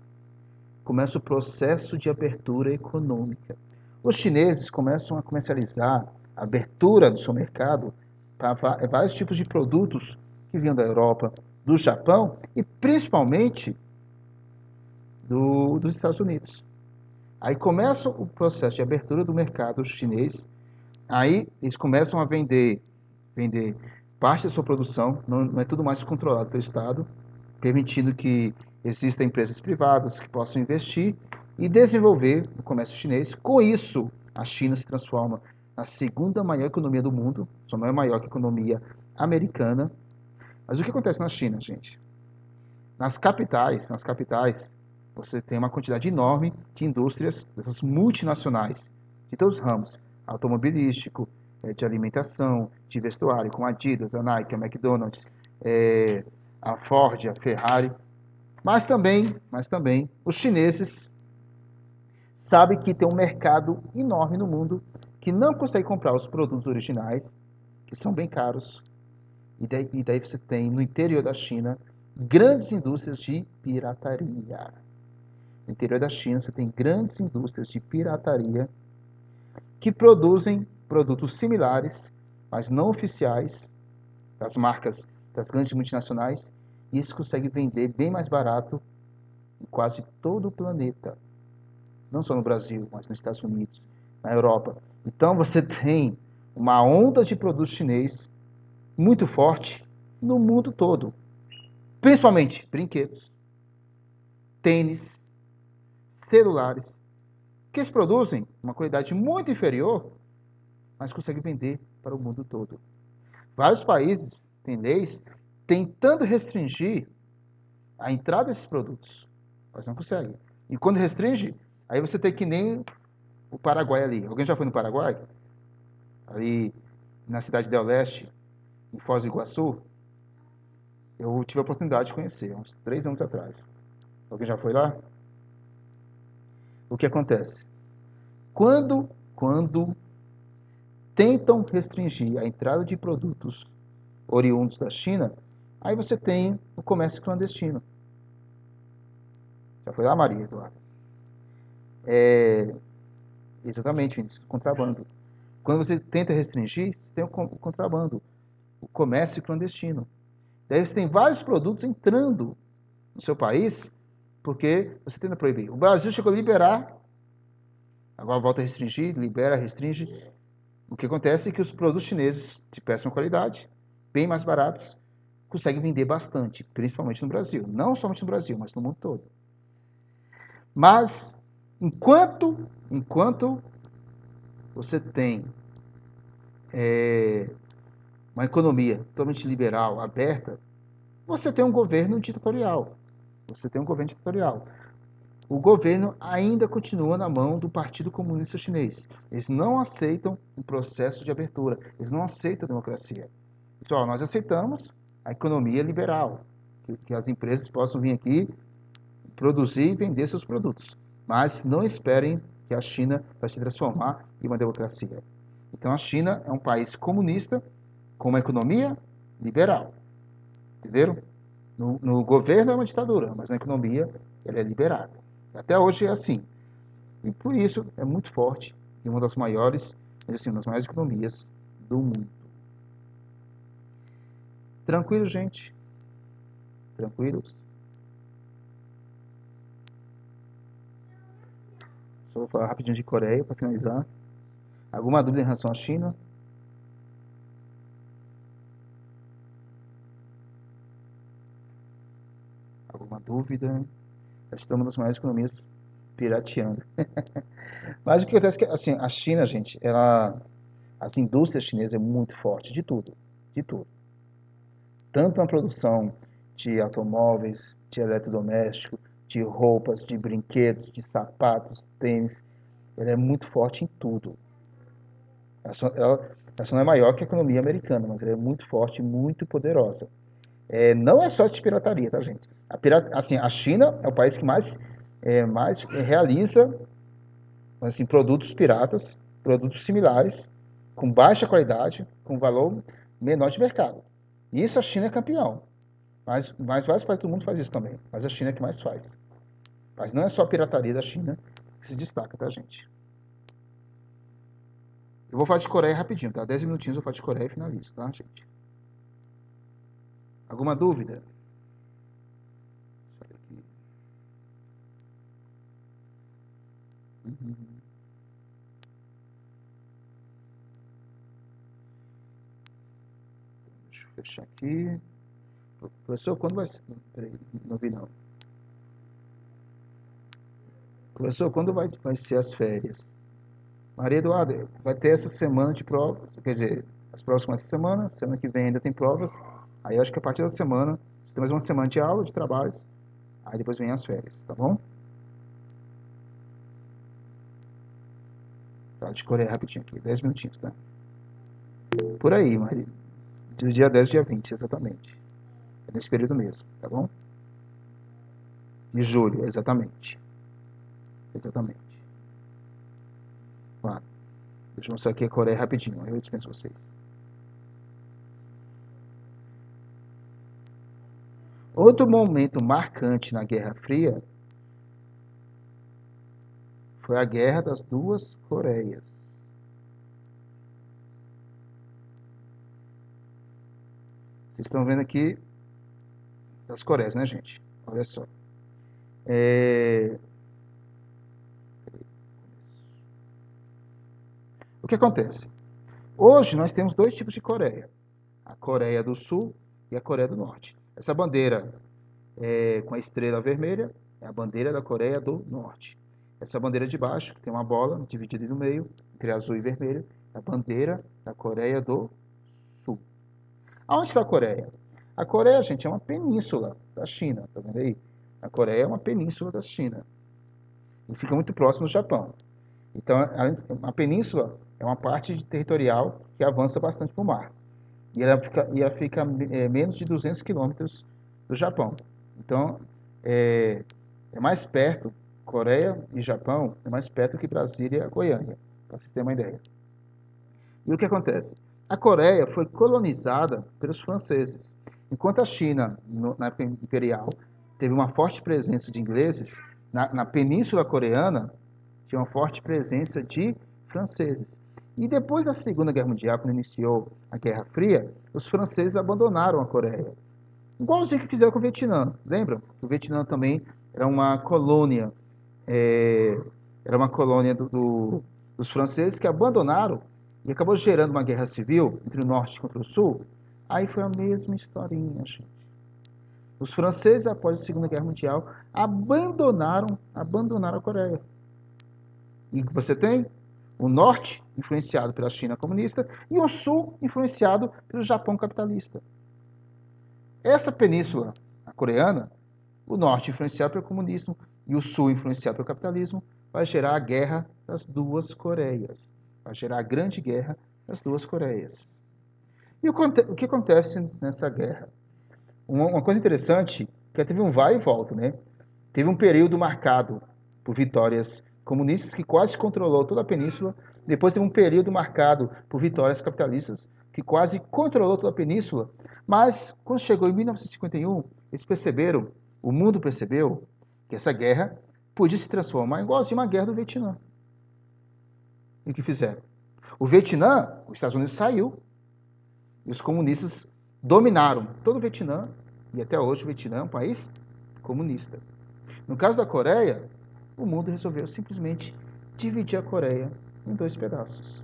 começa o processo de abertura econômica. Os chineses começam a comercializar a abertura do seu mercado para vários tipos de produtos que vinham da Europa, do Japão e principalmente dos Estados Unidos. Aí começa o processo de abertura do mercado chinês. Aí eles começam a vender parte da sua produção, não é tudo mais controlado pelo Estado, permitindo que existam empresas privadas que possam investir e desenvolver o comércio chinês. Com isso, a China se transforma na segunda maior economia do mundo, só não é maior que a economia americana. Mas o que acontece na China, gente? Nas capitais, você tem uma quantidade enorme de indústrias, dessas multinacionais, de todos os ramos, automobilístico, de alimentação, de vestuário, como a Adidas, a Nike, a McDonald's, a Ford, a Ferrari. Mas também, os chineses sabem que tem um mercado enorme no mundo que não consegue comprar os produtos originais, que são bem caros. E daí você tem, no interior da China, grandes indústrias de pirataria. No interior da China, você tem grandes indústrias de pirataria que produzem produtos similares, mas não oficiais, das marcas das grandes multinacionais, e isso consegue vender bem mais barato em quase todo o planeta. Não só no Brasil, mas nos Estados Unidos, na Europa. Então você tem uma onda de produtos chinês muito forte no mundo todo. Principalmente brinquedos, tênis, celulares, que eles produzem uma qualidade muito inferior, mas conseguem vender para o mundo todo. Vários países têm leis tentando restringir a entrada desses produtos, mas não conseguem. E quando restringe, aí você tem que nem o Paraguai ali. Alguém já foi no Paraguai? Ali na cidade del Leste, em Foz do Iguaçu, eu tive a oportunidade de conhecer, uns 3 anos atrás. Alguém já foi lá? O que acontece? Quando tentam restringir a entrada de produtos oriundos da China, aí você tem o comércio clandestino. Já foi lá, Maria Eduardo? Exatamente, Vinícius, contrabando. Quando você tenta restringir, você tem o contrabando, o comércio clandestino. Daí você tem vários produtos entrando no seu país, porque você tenta proibir. O Brasil chegou a liberar, agora volta a restringir, libera, restringe. O que acontece é que os produtos chineses de péssima qualidade, bem mais baratos, conseguem vender bastante, principalmente no Brasil. Não somente no Brasil, mas no mundo todo. Mas, enquanto você tem uma economia totalmente liberal, aberta, você tem um governo ditatorial. O governo ainda continua na mão do Partido Comunista Chinês. Eles não aceitam um processo de abertura. Eles não aceitam a democracia. Só nós aceitamos a economia liberal, que as empresas possam vir aqui produzir e vender seus produtos. Mas não esperem que a China vai se transformar em uma democracia. Então a China é um país comunista com uma economia liberal. Entenderam? No governo é uma ditadura, mas na economia ela é liberada. Até hoje é assim. E por isso é muito forte e uma das maiores, assim, uma das maiores economias do mundo. Tranquilo, gente? Tranquilos? Só vou falar rapidinho de Coreia para finalizar. Alguma dúvida em relação à China? Alguma dúvida? Acho que é uma das maiores economias pirateando. Mas o que acontece é que assim, a China, gente, as indústrias chinesas é muito forte de tudo. Tanto na produção de automóveis, de eletrodomésticos, de roupas, de brinquedos, de sapatos, tênis. Ela é muito forte em tudo. Ela só não é maior que a economia americana, mas ela é muito forte, muito poderosa. Não é só de pirataria, tá, gente? A China é o país que mais realiza assim, produtos piratas, produtos similares, com baixa qualidade, com valor menor de mercado. E isso a China é campeão. Mas vários países do mundo faz isso também. Mas a China é que mais faz. Mas não é só a pirataria da China que se destaca, tá, gente? Eu vou falar de Coreia rapidinho, tá? 10 minutinhos eu falo de Coreia e finalizo, tá, gente? Alguma dúvida? Deixa eu fechar aqui. Professor, quando vai ser? Peraí, não vi não. Professor, quando vai ser as férias? Maria Eduarda, vai ter essa semana de provas, quer dizer, as provas começam essa semana que vem ainda tem provas. Aí eu acho que a partir da semana, tem mais uma semana de aula, de trabalho, aí depois vem as férias, tá bom? Tá, de Coreia rapidinho aqui, 10 minutinhos, tá? Por aí, Maria. Do dia 10 ao dia 20, exatamente. É nesse período mesmo, tá bom? De julho, exatamente. Exatamente. Claro. Deixa eu mostrar aqui a Coreia rapidinho, aí eu dispenso vocês. Outro momento marcante na Guerra Fria foi a Guerra das Duas Coreias. Vocês estão vendo aqui das Coreias, né, gente? Olha só. O que acontece? Hoje nós temos dois tipos de Coreia. A Coreia do Sul e a Coreia do Norte. Essa bandeira com a estrela vermelha é a bandeira da Coreia do Norte. Essa bandeira de baixo, que tem uma bola dividida no meio, entre azul e vermelho, é a bandeira da Coreia do Sul. Aonde está a Coreia? A Coreia, gente, é uma península da China, tá vendo aí? A Coreia é uma península da China. E fica muito próximo do Japão. Então, a península é uma parte territorial que avança bastante para o mar. E ela fica menos de 200 quilômetros do Japão. Então, é mais perto, Coreia e Japão, é mais perto que Brasília e Goiânia, para você ter uma ideia. E o que acontece? A Coreia foi colonizada pelos franceses. Enquanto a China, na época imperial, teve uma forte presença de ingleses, na Península Coreana tinha uma forte presença de franceses. E depois da Segunda Guerra Mundial, quando iniciou a Guerra Fria, os franceses abandonaram a Coreia. Igualzinho que fizeram com o Vietnã. Lembram? O Vietnã também era uma colônia, dos franceses que abandonaram e acabou gerando uma guerra civil entre o norte contra o sul. Aí foi a mesma historinha, gente. Os franceses, após a Segunda Guerra Mundial, abandonaram a Coreia. E você tem o norte influenciado pela China comunista e o sul influenciado pelo Japão capitalista. Essa península coreana, o norte influenciado pelo comunismo e o sul influenciado pelo capitalismo, vai gerar a guerra das duas Coreias. Vai gerar a grande guerra das duas Coreias. E o que acontece nessa guerra? Uma coisa interessante, que teve um vai e volta, né? Teve um período marcado por vitórias comunistas que quase controlou toda a península. Depois teve um período marcado por vitórias capitalistas que quase controlou toda a península. Mas quando chegou em 1951, eles perceberam, o mundo percebeu, que essa guerra podia se transformar igualzinho uma guerra do Vietnã. E o que fizeram? O Vietnã, os Estados Unidos saiu e os comunistas dominaram todo o Vietnã e até hoje o Vietnã é um país comunista. No caso da Coreia, o mundo resolveu simplesmente dividir a Coreia em dois pedaços.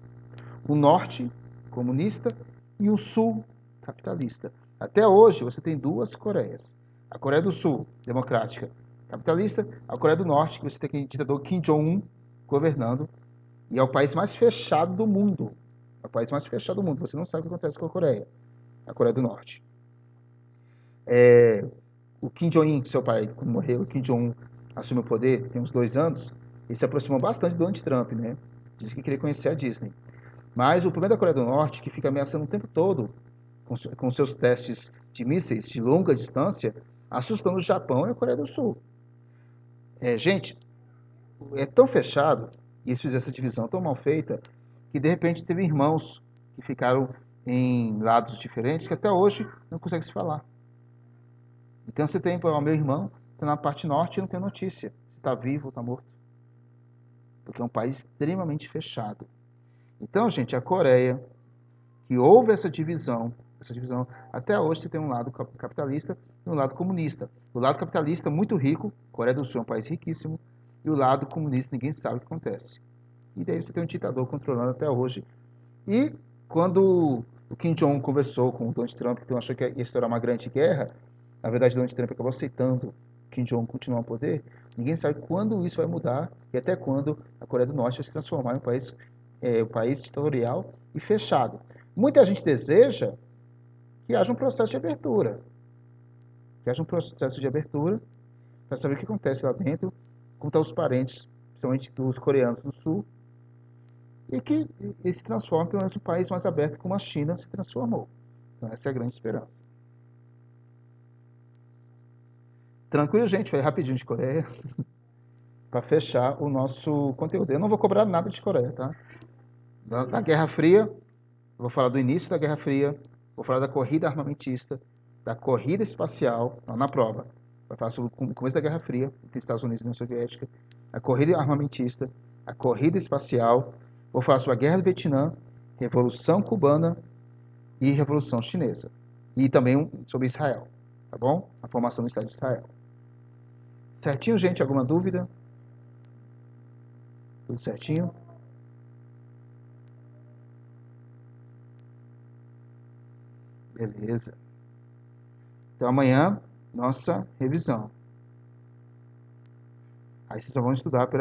O norte, comunista, e o sul, capitalista. Até hoje, você tem duas Coreias. A Coreia do Sul, democrática, capitalista. A Coreia do Norte, que você tem aquele ditador Kim Jong-un governando. E é o país mais fechado do mundo. É o país mais fechado do mundo. Você não sabe o que acontece com a Coreia do Norte. O Kim Jong-un, seu pai, quando morreu, o Kim Jong-un assumiu o poder, tem uns 2 anos, ele se aproximou bastante do Donald Trump, né? Disse que queria conhecer a Disney. Mas o problema da Coreia do Norte, que fica ameaçando o tempo todo com seus testes de mísseis de longa distância, assustando o Japão e a Coreia do Sul. Gente, é tão fechado, e eles fizeram essa divisão tão mal feita, que de repente teve irmãos que ficaram em lados diferentes, que até hoje não conseguem se falar. Então você tem, o meu irmão, está na parte norte e não tem notícia se está vivo ou está morto. Porque é um país extremamente fechado. Então, gente, a Coreia, que houve essa divisão, até hoje você tem um lado capitalista e um lado comunista. O lado capitalista muito rico, Coreia do Sul é um país riquíssimo, e o lado comunista ninguém sabe o que acontece. E daí você tem um ditador controlando até hoje. E quando o Kim Jong-un conversou com o Donald Trump, que achou que ia estourar uma grande guerra, na verdade, Donald Trump acabou aceitando Kim Jong-un continuar no poder. Ninguém sabe quando isso vai mudar e até quando a Coreia do Norte vai se transformar em um país ditatorial e fechado. Muita gente deseja que haja um processo de abertura. Para saber o que acontece lá dentro, como estão os parentes, principalmente dos coreanos do Sul, e que ele se transforme pelo menos um país mais aberto como a China se transformou. Então essa é a grande esperança. Tranquilo, gente, foi rapidinho de Coreia para fechar o nosso conteúdo. Eu não vou cobrar nada de Coreia, tá? Da Guerra Fria, eu vou falar do início da Guerra Fria, vou falar da corrida armamentista, da corrida espacial, não, na prova. Vai falar sobre o começo da Guerra Fria, entre Estados Unidos e União Soviética, a corrida armamentista, a corrida espacial, vou falar sobre a Guerra do Vietnã, Revolução Cubana e Revolução Chinesa. E também sobre Israel, tá bom? A formação do Estado de Israel. Certinho, gente? Alguma dúvida? Tudo certinho? Beleza. Então amanhã, nossa revisão. Aí vocês só vão estudar pela